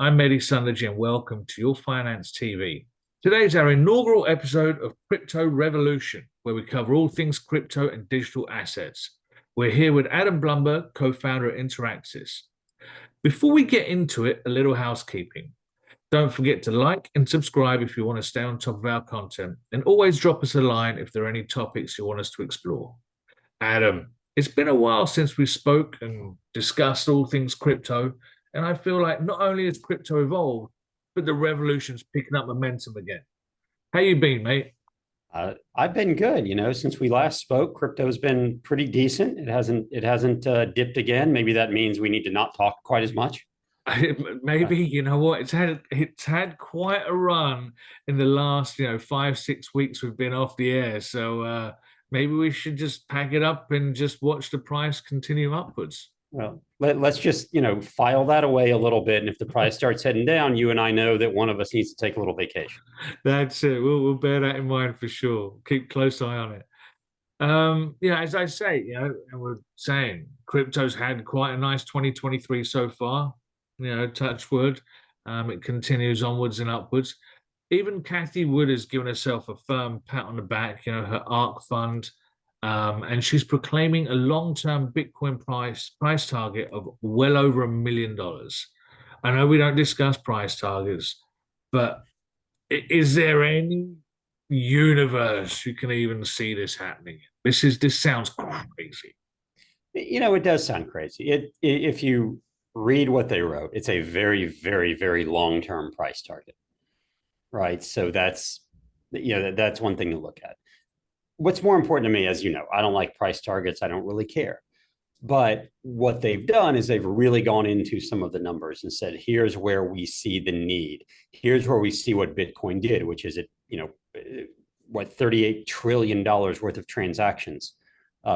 I'm Mehdi Sunderji, and welcome to Your Finance TV. Today's our inaugural episode of Crypto Revolution, where we cover all things crypto and digital assets. We're here with Adam Blumberg, co-founder at Interaxis. Before we get into it, a little housekeeping. Don't forget to like and subscribe if you want to stay on top of our content, and always drop us a line if there are any topics you want us to explore. Adam, it's been a while since we spoke and discussed all things crypto, and I feel like not only has crypto evolved, but the revolution's picking up momentum again. How you been, mate? I've been good. Since we last spoke, crypto's been pretty decent. It hasn't dipped again. Maybe that means we need to not talk quite as much. Maybe, you know what, it's had quite a run in the last 5 6 weeks we've been off the air. So maybe we should just pack it up and just watch the price continue upwards. Well, let's just file that away a little bit, and if the price starts heading down, you and I know that one of us needs to take a little vacation. That's it. We'll bear that in mind for sure. Keep close eye on it. Yeah, as I say, and we're saying crypto's had quite a nice 2023 so far. Touch wood. It continues onwards and upwards. Even Cathie Wood has given herself a firm pat on the back, her ARK fund. And she's proclaiming a long-term Bitcoin price target of well over $1 million. I know we don't discuss price targets, but is there any universe you can even see this happening? This sounds crazy. It does sound crazy. If you read what they wrote, it's a very, very, very long-term price target, right? So that's one thing to look at. What's more important to me, as you know, I don't like price targets. I don't really care. But what they've done is they've really gone into some of the numbers and said, here's where we see the need. Here's where we see what Bitcoin did, which is $38 trillion worth of transactions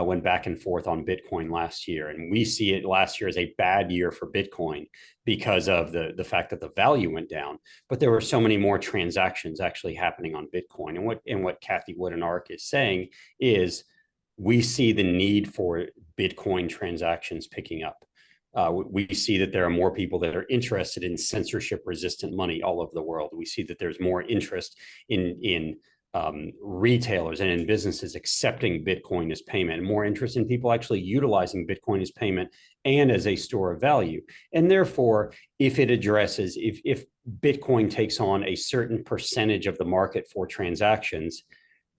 went back and forth on Bitcoin last year. And we see it last year as a bad year for Bitcoin because of the fact that the value went down. But there were so many more transactions actually happening on Bitcoin. And what Cathie Wood and ARK is saying is we see the need for Bitcoin transactions picking up. We see that there are more people that are interested in censorship resistant money all over the world. We see that there's more interest in retailers and in businesses accepting Bitcoin as payment, more interest in people actually utilizing Bitcoin as payment and as a store of value. And therefore, if Bitcoin takes on a certain percentage of the market for transactions,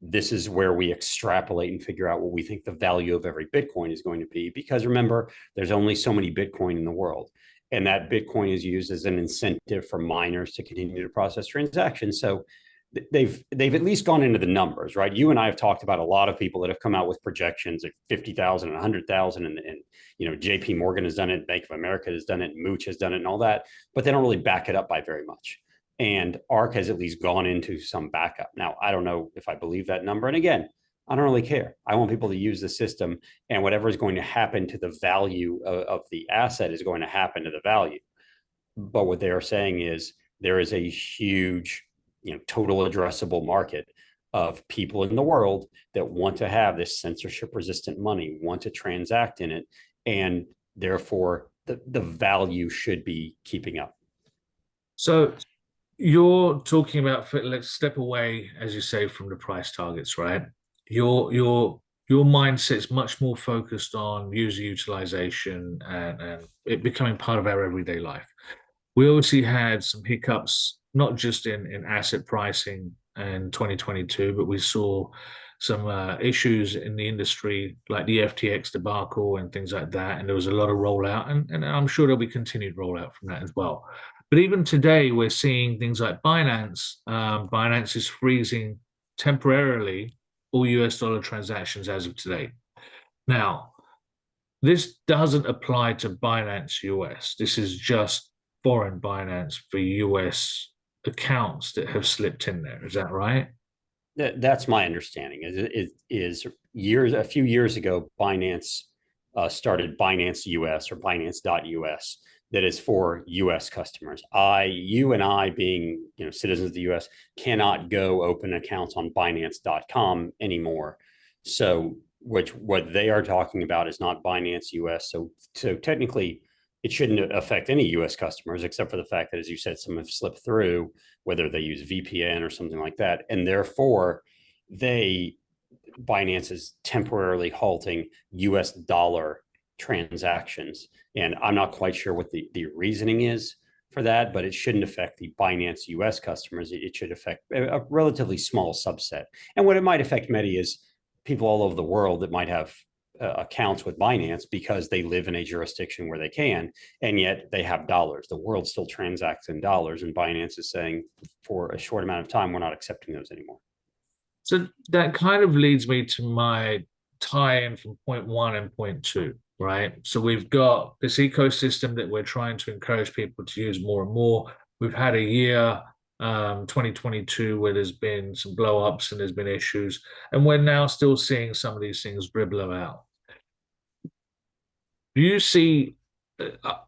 this is where we extrapolate and figure out what we think the value of every Bitcoin is going to be. Because remember, there's only so many Bitcoin in the world. And that Bitcoin is used as an incentive for miners to continue to process transactions. So they've at least gone into the numbers, right? You and I have talked about a lot of people that have come out with projections of 50,000 and 100,000, and JP Morgan has done it, Bank of America has done it, Mooch has done it, and all that, but they don't really back it up by very much. And ARK has at least gone into some backup. Now, I don't know if I believe that number. And again, I don't really care. I want people to use the system, and whatever is going to happen to the value of the asset is going to happen to the value. But what they are saying is there is a huge total addressable market of people in the world that want to have this censorship resistant money, want to transact in it, and therefore the value should be keeping up. So you're talking about, let's step away, as you say, from the price targets, right? Your mindset's much more focused on user utilization and it becoming part of our everyday life. We obviously had some hiccups, not just in asset pricing in 2022, but we saw some issues in the industry like the FTX debacle and things like that. And there was a lot of rollout, and I'm sure there'll be continued rollout from that as well. But even today, we're seeing things like Binance. Binance is freezing temporarily all US dollar transactions as of today. Now, this doesn't apply to Binance US. This is just foreign Binance for US accounts that have slipped in there. Is that right? That's my understanding. A few years ago, Binance started Binance US or Binance.us that is for US customers. You and I being citizens of the US cannot go open accounts on Binance.com anymore. So what they are talking about is not Binance US. So technically it shouldn't affect any US customers, except for the fact that, as you said, some have slipped through, whether they use VPN or something like that. And therefore, they Binance is temporarily halting US dollar transactions. And I'm not quite sure what the reasoning is for that, but it shouldn't affect the Binance US customers. It should affect a relatively small subset. And what it might affect, Mehdi, is people all over the world that might have accounts with Binance because they live in a jurisdiction where they can, and yet they have dollars. The world still transacts in dollars, and Binance is saying for a short amount of time, we're not accepting those anymore. So that kind of leads me to my tie-in from point one and point two, right? So we've got this ecosystem that we're trying to encourage people to use more and more. We've had a year, 2022, where there's been some blow-ups and there's been issues, and we're now still seeing some of these things dribble out. Do you see,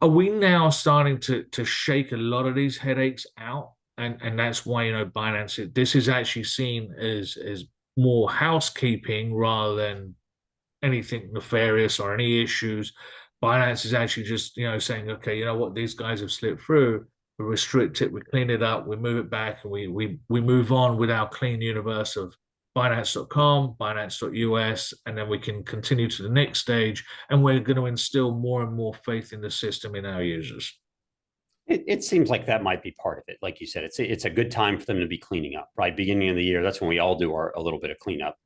are we now starting to shake a lot of these headaches out? And that's why, Binance, this is actually seen as more housekeeping rather than anything nefarious or any issues. Binance is actually just, saying, okay, you know what, these guys have slipped through, we restrict it, we clean it up, we move it back, and we move on with our clean universe of Binance.com, Binance.us, and then we can continue to the next stage. And we're going to instill more and more faith in the system in our users. It seems like that might be part of it. Like you said, it's a good time for them to be cleaning up, right? Beginning of the year, that's when we all do a little bit of cleanup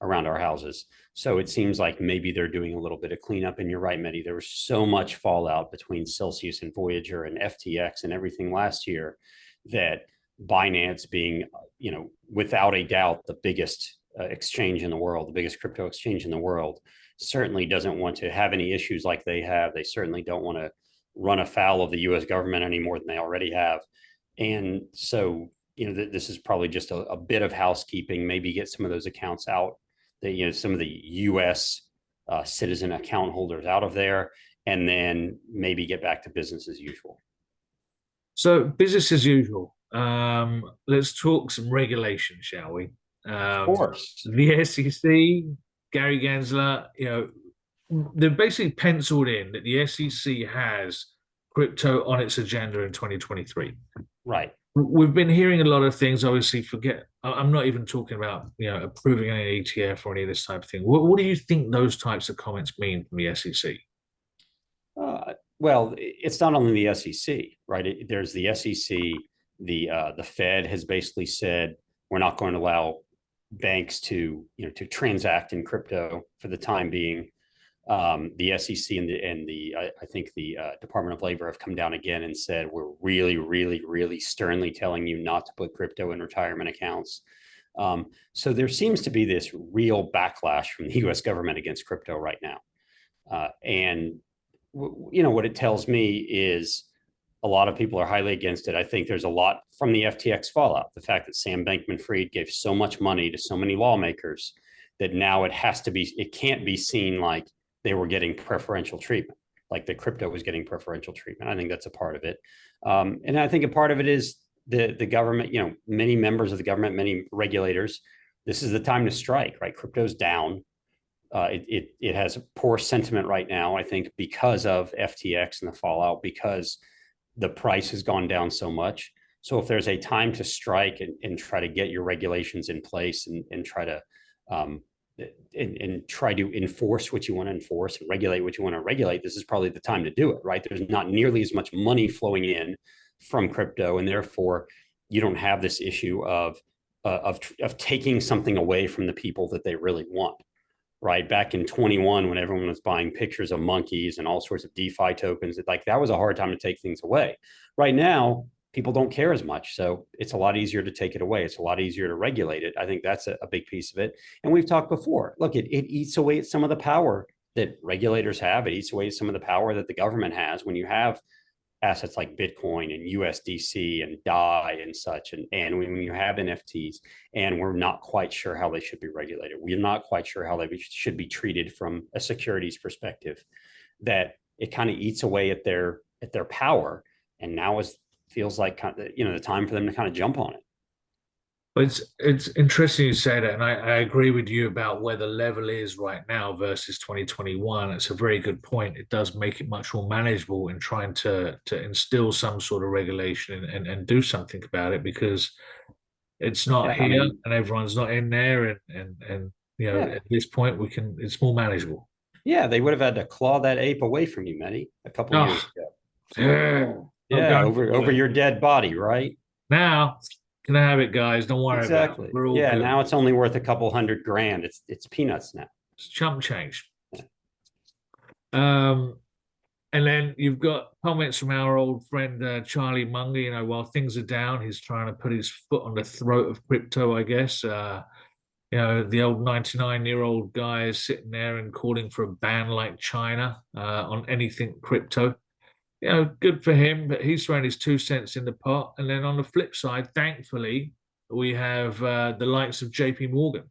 around our houses. So it seems like maybe they're doing a little bit of cleanup. And you're right, Mehdi, there was so much fallout between Celsius and Voyager and FTX and everything last year that Binance, being, without a doubt, the biggest exchange in the world, the biggest crypto exchange in the world, certainly doesn't want to have any issues like they have. They certainly don't want to run afoul of the US government any more than they already have. And so, this is probably just a bit of housekeeping, maybe get some of those accounts out, some of the US citizen account holders out of there, and then maybe get back to business as usual. So business as usual. Let's talk some regulation, shall we? Of course. The SEC, Gary Gensler, they've basically penciled in that the SEC has crypto on its agenda in 2023. Right. We've been hearing a lot of things. Obviously, I'm not even talking about approving an ETF or any of this type of thing. What do you think those types of comments mean from the SEC? Well, it's not only the SEC, right? There's the SEC. The Fed has basically said we're not going to allow banks to transact in crypto for the time being. The SEC and the I think the Department of Labor have come down again and said we're really, really, really sternly telling you not to put crypto in retirement accounts. So there seems to be this real backlash from the U.S. government against crypto right now, and what it tells me is a lot of people are highly against it. I think there's a lot from the FTX fallout. The fact that Sam Bankman-Fried gave so much money to so many lawmakers that now it can't be seen like they were getting preferential treatment, like the crypto was getting preferential treatment. I think that's a part of it. And I think a part of it is the government, many members of the government, many regulators, this is the time to strike, right? Crypto's down. It has poor sentiment right now, I think, because of FTX and the fallout, because the price has gone down so much. So if there's a time to strike and try to get your regulations in place and try to try to enforce what you want to enforce and regulate what you want to regulate, this is probably the time to do it, right? There's not nearly as much money flowing in from crypto, and therefore you don't have this issue of taking something away from the people that they really want. Right back in 21, when everyone was buying pictures of monkeys and all sorts of DeFi tokens, that was a hard time to take things away. Right now, people don't care as much, so it's a lot easier to take it away. It's a lot easier to regulate it. I think that's a big piece of it. And we've talked before. Look, it eats away at some of the power that regulators have. It eats away at some of the power that the government has when you have assets like Bitcoin and USDC and DAI and such, and when you have NFTs, and we're not quite sure how they should be regulated. We're not quite sure how they should be treated from a securities perspective, that it kind of eats away at their power. And now feels like the time for them to kind of jump on it. It's interesting you say that, and I agree with you about where the level is right now versus 2021. It's a very good point. It does make it much more manageable in trying to instill some sort of regulation and do something about it because it's not Yeah, I here mean, and everyone's not in there, and yeah, at this point we can it's more manageable. yeah, they would have had to claw that ape away from you, Mehdi, a couple years Oh, ago. yeah, not Yeah, going over forward. your dead body, right? Now, can I have it, guys? Don't worry about it. Exactly. We're all Yeah, good. now it's only worth a couple $100,000. It's peanuts now. It's chump change. Um, And then you've got comments from our old friend Charlie Munger. While things are down, he's trying to put his foot on the throat of crypto, I guess. The old 99-year-old guy is sitting there and calling for a ban like China on anything crypto. Good for him, but he's throwing his 2 cents in the pot. And then on the flip side, thankfully, we have the likes of JP Morgan.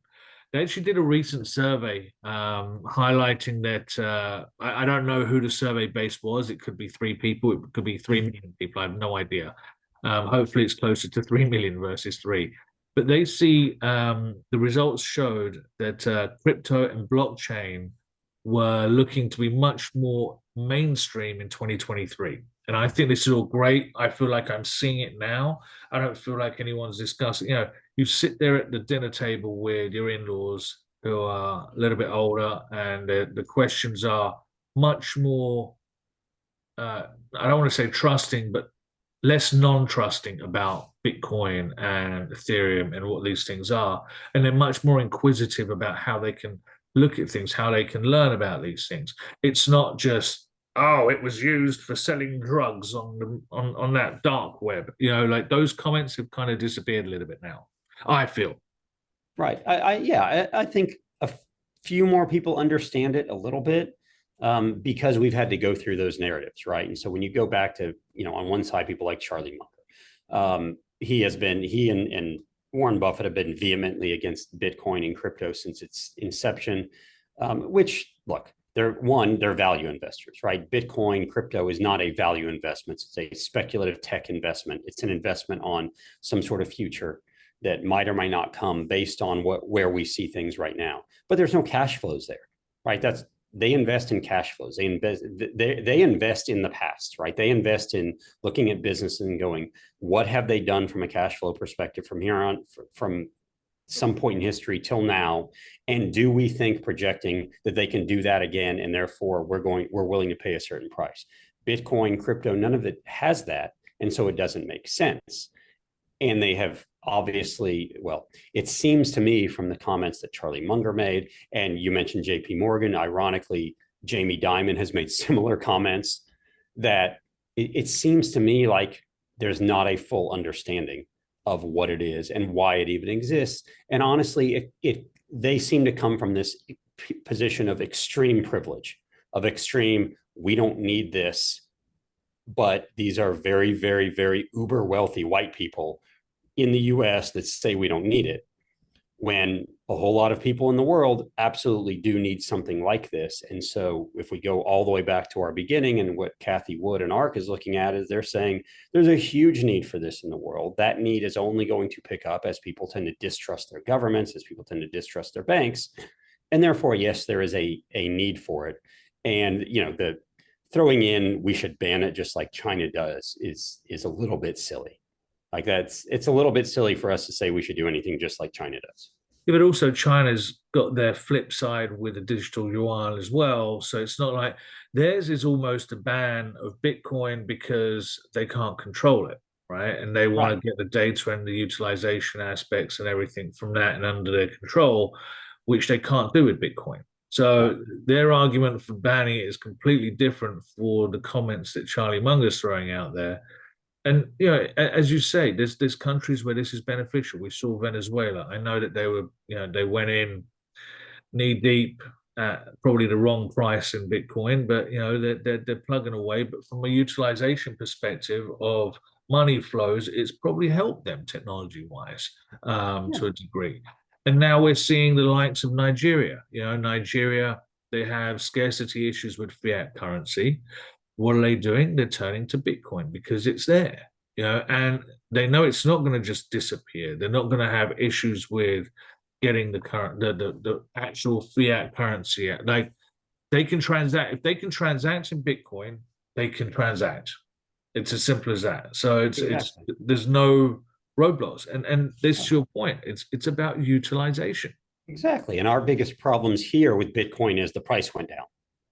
They actually did a recent survey highlighting that I don't know who the survey base was. It could be 3 people, it could be 3 million people. I have no idea. Hopefully, it's closer to 3 million versus three. But they see the results showed that crypto and blockchain were looking to be much more mainstream in 2023. And I think this is all great. I feel like I'm seeing it now. I don't feel like anyone's discussing, you sit there at the dinner table with your in-laws who are a little bit older, and the questions are much more, I don't want to say trusting, but less non-trusting about Bitcoin and Ethereum and what these things are. And they're much more inquisitive about how they can look at things, how they can learn about these things. It's not just, oh, it was used for selling drugs on that dark web. Like those comments have kind of disappeared a little bit now, I feel. Right. I think a few more people understand it a little bit because we've had to go through those narratives, right? And so when you go back to, on one side, people like Charlie Munger, he and Warren Buffett have been vehemently against Bitcoin and crypto since its inception, which, look, they're value investors, right? Bitcoin, crypto is not a value investment. It's a speculative tech investment. It's an investment on some sort of future that might or might not come based on where we see things right now. But there's no cash flows there, right? They invest in cash flows. They invest in the past, right? They invest in looking at business and going, what have they done from a cash flow perspective from here on, from some point in history till now, and do we think projecting that they can do that again, and therefore we're willing to pay a certain price? Bitcoin, crypto, none of it has that, and so it doesn't make sense. And they have obviously, well, it seems to me from the comments that Charlie Munger made, and you mentioned JP Morgan, ironically, Jamie Dimon has made similar comments, that it seems to me like there's not a full understanding of what it is and why it even exists. And honestly, they seem to come from this position of extreme privilege, of extreme, we don't need this, but these are very, very, very uber wealthy white people in the US that say we don't need it, when a whole lot of people in the world absolutely do need something like this. And so if we go all the way back to our beginning, and what Cathie Wood and ARC is looking at, is they're saying there's a huge need for this in the world. That need is only going to pick up as people tend to distrust their governments, as people tend to distrust their banks. And therefore, yes, there is a need for it. And, the throwing in, we should ban it just like China does, is a little bit silly. Like it's a little bit silly for us to say we should do anything just like China does. Yeah, but also China's got their flip side with the digital yuan as well. So it's not like theirs is almost a ban of Bitcoin because they can't control it, right? And they want Right. to get the data and the utilization aspects and everything from that and under their control, which they can't do with Bitcoin. Right. So their argument for banning it is completely different for the comments that Charlie Munger's throwing out there. And as you say, there's countries where this is beneficial. We saw Venezuela. I know that they went in knee deep at probably the wrong price in Bitcoin, but they're plugging away. But from a utilization perspective of money flows, it's probably helped them technology wise Yeah. to a degree. And now we're seeing the likes of Nigeria. Nigeria, they have scarcity issues with fiat currency. What are they doing? They're turning to Bitcoin because it's there. and they know it's not going to just disappear. They're not going to have issues with getting the actual fiat currency. Like they can transact if they can transact in Bitcoin, they can transact. It's as simple as that. So it's Exactly. there's no roadblocks, and this is your point. It's about utilization. Exactly. And our biggest problems here with Bitcoin is the price went down,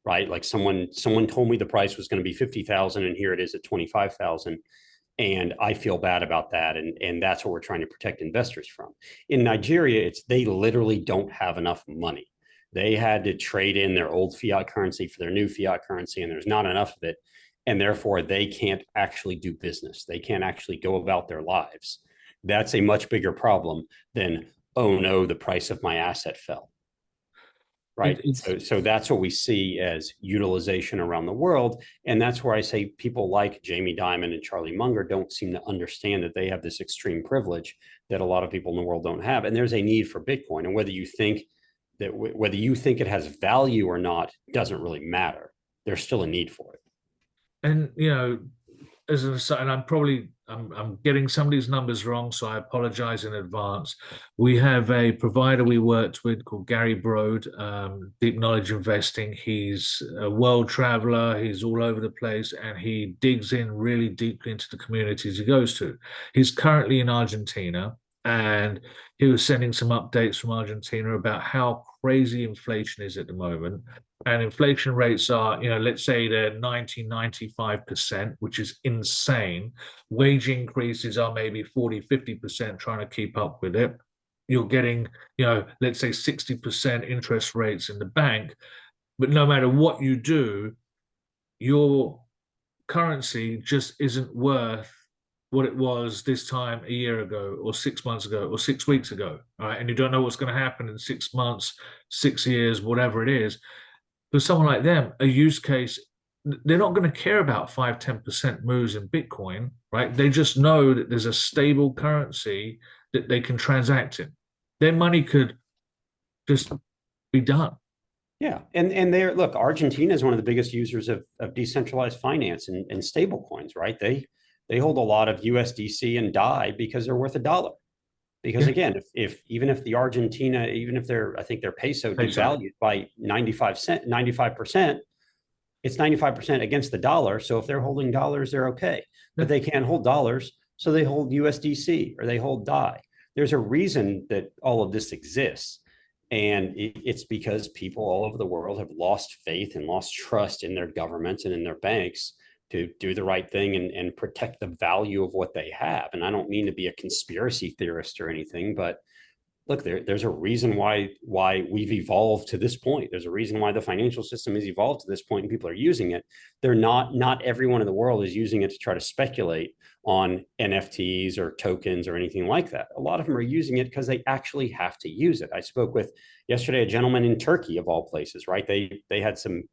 right? Like someone told me the price was going to be 50,000 and here it is at 25,000. And I feel bad about that. And that's what we're trying to protect investors from. In Nigeria, they literally don't have enough money. They had to trade in their old fiat currency for their new fiat currency, and there's not enough of it. And therefore, they can't actually do business. They can't actually go about their lives. That's a much bigger problem than, oh no, the price of my asset fell, right? It's So that's what we see as utilization around the world. And that's where I say people like Jamie Dimon and Charlie Munger don't seem to understand that they have this extreme privilege that a lot of people in the world don't have. And there's a need for Bitcoin. And whether you think it has value or not doesn't really matter. There's still a need for it. and as an aside, and I'm getting some of these numbers wrong, so I apologize in advance. We have a provider we worked with called Gary Broad, Deep Knowledge Investing. He's a world traveler. He's all over the place, and he digs in really deeply into the communities he goes to. He's currently in Argentina, and he was sending some updates from Argentina about how crazy inflation is at the moment. And inflation rates are, let's say they're 90, 95%, which is insane. Wage increases are maybe 40, 50% trying to keep up with it. You're getting, let's say 60% interest rates in the bank. But no matter what you do, your currency just isn't worth what it was this time a year ago or 6 months ago or 6 weeks ago. Right. And you don't know what's going to happen in 6 months, 6 years, whatever it is. For someone like them, a use case, they're not going to care about 5, 10% moves in Bitcoin, right? They just know that there's a stable currency that they can transact in. Their money could just be done. Yeah, and they're look, Argentina is one of the biggest users of decentralized finance and stable coins, right? They hold a lot of USDC and DAI because they're worth $1. Because Yeah. again, if even if the Argentina, even if I think their peso devalued by 95%, it's 95% against the dollar. So if they're holding dollars, they're okay. But they can't hold dollars, so they hold USDC or they hold DAI. There's a reason that all of this exists. And it's because people all over the world have lost faith and lost trust in their governments and in their banks to do the right thing and protect the value of what they have. And I don't mean to be a conspiracy theorist or anything, but look, there's a reason why we've evolved to this point. There's a reason why the financial system has evolved to this point and people are using it. They're not everyone in the world is using it to try to speculate on NFTs or tokens or anything like that. A lot of them are using it because they actually have to use it. I spoke with yesterday a gentleman in Turkey of all places, right? They had some,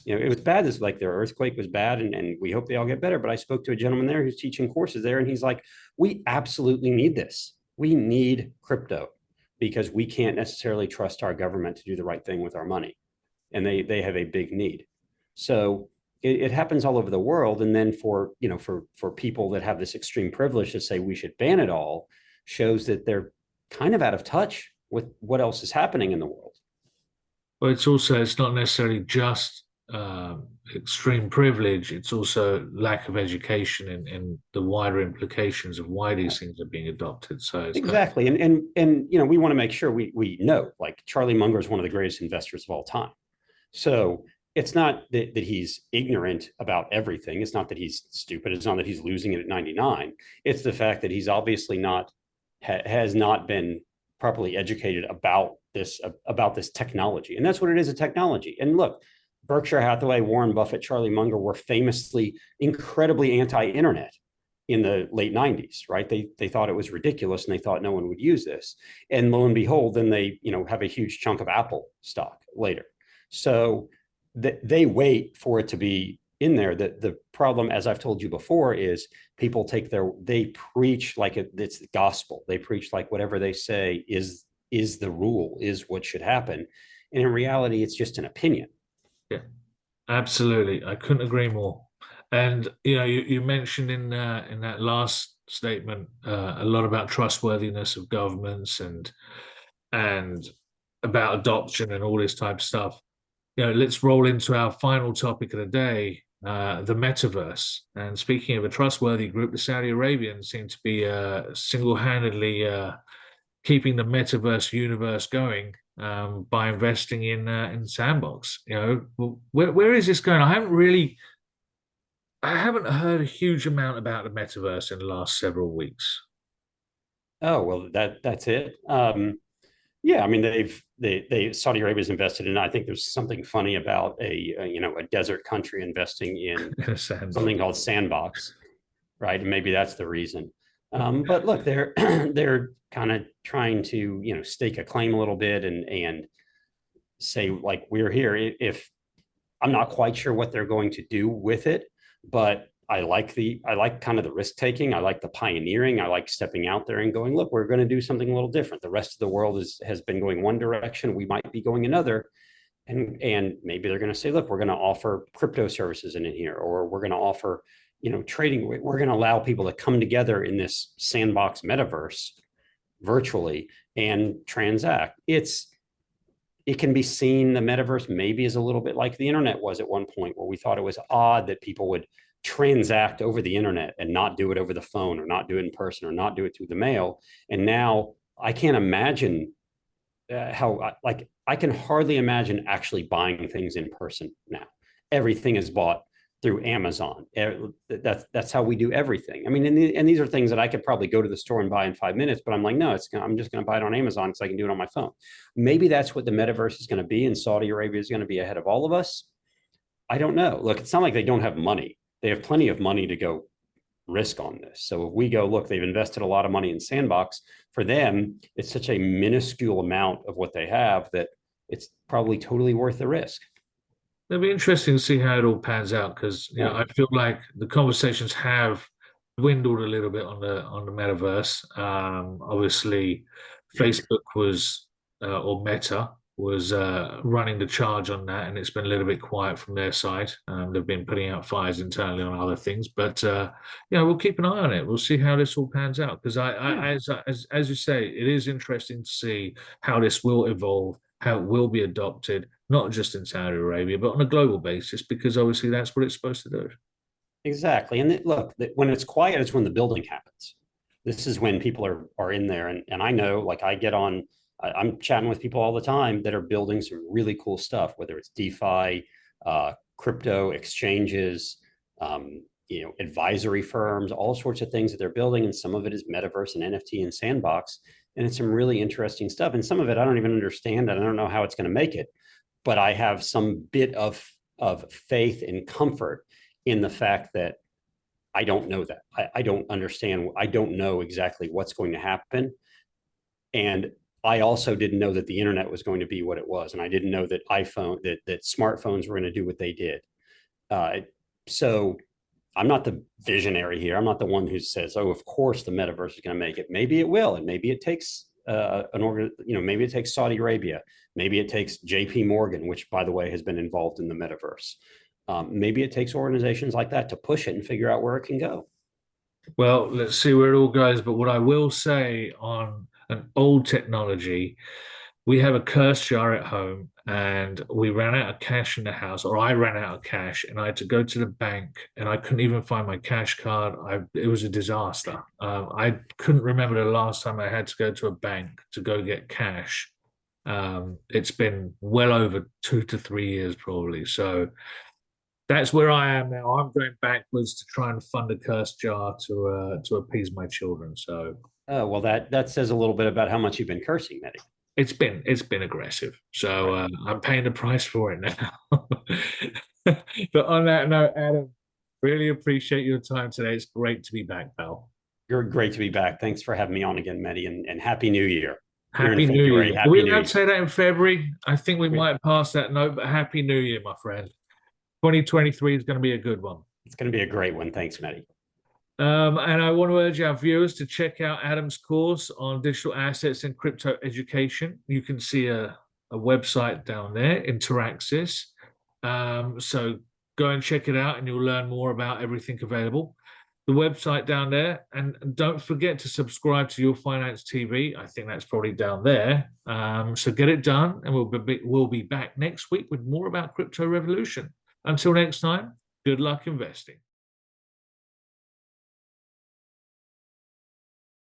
it was bad. This like their earthquake was bad, and we hope they all get better. But I spoke to a gentleman there who's teaching courses there, and he's like, we absolutely need this. We need crypto because we can't necessarily trust our government to do the right thing with our money. And they have a big need. So it happens all over the world. And then for people that have this extreme privilege to say we should ban it all shows that they're kind of out of touch with what else is happening in the world. But it's not necessarily just extreme privilege. It's also lack of education and the wider implications of why these things are being adopted. So it's exactly, and we want to make sure we know, like Charlie Munger is one of the greatest investors of all time. So it's not that he's ignorant about everything. It's not that he's stupid. It's not that he's losing it at 99. It's the fact that he's obviously has not been properly educated about this technology, and that's what it is, a technology. And look, Berkshire Hathaway, Warren Buffett, Charlie Munger were famously incredibly anti-internet in the late 90s, right? They thought it was ridiculous and they thought no one would use this. And lo and behold, then they have a huge chunk of Apple stock later. So they wait for it to be in there. The problem, as I've told you before, is people they preach like it's the gospel. They preach like whatever they say is the rule, is what should happen. And in reality, it's just an opinion. yeah, absolutely. I couldn't agree more. And you mentioned in that last statement a lot about trustworthiness of governments and about adoption and all this type of stuff. Let's roll into our final topic of the day, the metaverse. And speaking of a trustworthy group, the Saudi Arabians seem to be single-handedly keeping the metaverse universe going by investing in Sandbox. Where is this going? I haven't heard a huge amount about the metaverse in the last several weeks. Oh, well, that's it. Yeah, I mean they Saudi Arabia's invested in. I think there's something funny about a desert country investing in In a Sandbox. something called Sandbox, right? And maybe that's the reason. But look, they're they're kind of trying to stake a claim a little bit and say like we're here. If I'm not quite sure what they're going to do with it, but I like kind of the risk taking. I like the pioneering. I like stepping out there and going, look, we're going to do something a little different. The rest of the world has been going one direction. We might be going another. And maybe they're going to say, look, we're going to offer crypto services in here, or we're going to offer, trading. We're going to allow people to come together in this sandbox metaverse virtually and transact. It can be seen, the metaverse maybe is a little bit like the internet was at one point, where we thought it was odd that people would transact over the internet and not do it over the phone, or not do it in person, or not do it through the mail. And now I can't imagine I can hardly imagine actually buying things in person now. Everything is bought through Amazon. That's how we do everything. I mean, and these are things that I could probably go to the store and buy in 5 minutes, but I'm like, no, I'm just going to buy it on Amazon because I can do it on my phone. Maybe that's what the metaverse is going to be, and Saudi Arabia is going to be ahead of all of us. I don't know. Look, it's not like they don't have money. They have plenty of money to go risk on this. So if we go, look, they've invested a lot of money in Sandbox. For them, it's such a minuscule amount of what they have that it's probably totally worth the risk. It'll be interesting to see how it all pans out because I feel like the conversations have dwindled a little bit on the metaverse. Obviously, Facebook was or Meta was running the charge on that, and it's been a little bit quiet from their side. They've been putting out fires internally on other things, but we'll keep an eye on it. We'll see how this all pans out because as you say, it is interesting to see how this will evolve, how it will be adopted, not just in Saudi Arabia, but on a global basis, because obviously that's what it's supposed to do. Exactly. And look, when it's quiet, it's when the building happens. This is when people are in there. And I know, like I'm chatting with people all the time that are building some really cool stuff, whether it's DeFi, crypto exchanges, advisory firms, all sorts of things that they're building. And some of it is metaverse and NFT and Sandbox. And it's some really interesting stuff. And some of it I don't even understand. And I don't know how it's going to make it. But I have some bit of faith and comfort in the fact that I don't know that. I don't understand. I don't know exactly what's going to happen. And I also didn't know that the internet was going to be what it was. And I didn't know that that smartphones were going to do what they did. So I'm not the visionary here. I'm not the one who says, oh, of course the metaverse is going to make it. Maybe it will. And maybe it takes maybe it takes Saudi Arabia. Maybe it takes JP Morgan, which by the way has been involved in the metaverse. Maybe it takes organizations like that to push it and figure out where it can go. Well, let's see where it all goes. But what I will say on an old technology, we have a curse jar at home and we ran out of cash in the house, or I ran out of cash and I had to go to the bank and I couldn't even find my cash card. It was a disaster. I couldn't remember the last time I had to go to a bank to go get cash. It's been well over 2 to 3 years probably. So that's where I am now. I'm going backwards to try and fund a curse jar to appease my children. So, well, that says a little bit about how much you've been cursing, Mehdi. It's been aggressive. So I'm paying the price for it now. But on that note, Adam, really appreciate your time today. It's great to be back, pal. You're great to be back. Thanks for having me on again, Mehdi, and Happy New Year. Happy New Year. Are we allowed to say that in February? I think we might pass that note, but Happy New Year, my friend. 2023 is going to be a good one. It's going to be a great one. Thanks, Mehdi. And I want to urge our viewers to check out Adam's course on digital assets and crypto education. You can see a website down there, Interaxis. So go and check it out and you'll learn more about everything available. The website down there, and don't forget to subscribe to Your Finance TV. I think that's probably down there. So get it done, and we'll be back next week with more about crypto revolution. Until next time, good luck investing.